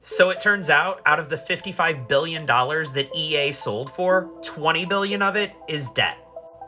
So it turns out of the $55 billion that EA sold for, $20 billion of it is debt.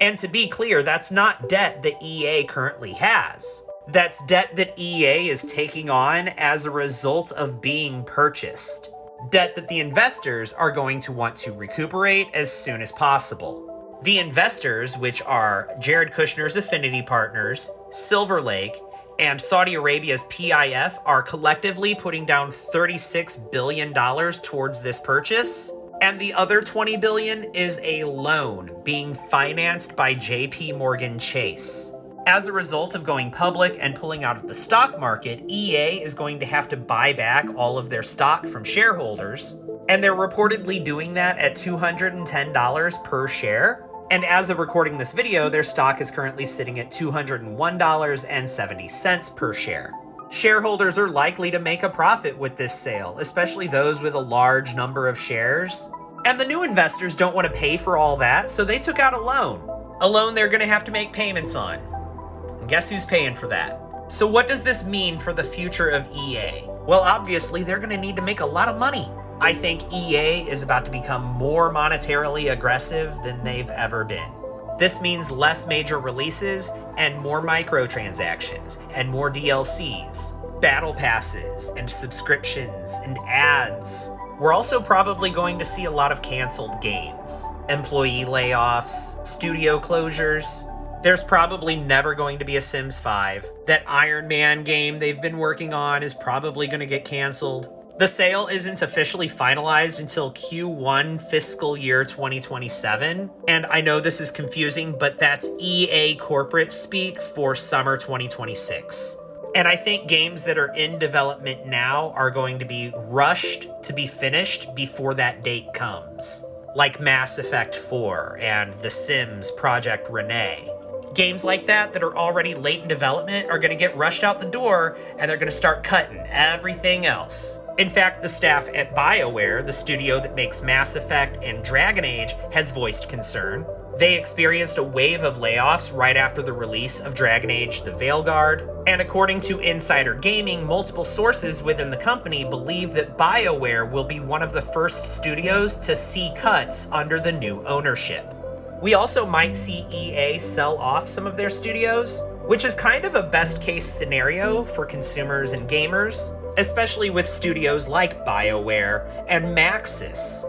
And to be clear, that's not debt that EA currently has. That's debt that EA is taking on as a result of being purchased. Debt that the investors are going to want to recuperate as soon as possible. The investors, which are Jared Kushner's affinity partners, Silver Lake, and Saudi Arabia's PIF, are collectively putting down $36 billion towards this purchase. And the other $20 billion is a loan being financed by JP Morgan Chase. As a result of going public and pulling out of the stock market, EA is going to have to buy back all of their stock from shareholders, and they're reportedly doing that at $210 per share. And as of recording this video, their stock is currently sitting at $201.70 per share. Shareholders are likely to make a profit with this sale, especially those with a large number of shares. And the new investors don't want to pay for all that, so they took out a loan. A loan they're going to have to make payments on. And guess who's paying for that? So what does this mean for the future of EA? Well, obviously, they're going to need to make a lot of money. I think EA is about to become more monetarily aggressive than they've ever been. This means less major releases and more microtransactions and more DLCs, battle passes and subscriptions and ads. We're also probably going to see a lot of canceled games, employee layoffs, studio closures. There's probably never going to be a Sims 5. That Iron Man game they've been working on is probably going to get canceled. The sale isn't officially finalized until Q1 fiscal year 2027. And I know this is confusing, but that's EA corporate speak for summer 2026. And I think games that are in development now are going to be rushed to be finished before that date comes. Like Mass Effect 4 and The Sims Project Renee. Games like that are already late in development are going to get rushed out the door, and they're going to start cutting everything else. In fact, the staff at Bioware, the studio that makes Mass Effect and Dragon Age, has voiced concern. They experienced a wave of layoffs right after the release of Dragon Age: The Veilguard, and according to Insider Gaming, multiple sources within the company believe that Bioware will be one of the first studios to see cuts under the new ownership. We also might see EA sell off some of their studios, which is kind of a best-case scenario for consumers and gamers, especially with studios like Bioware and Maxis.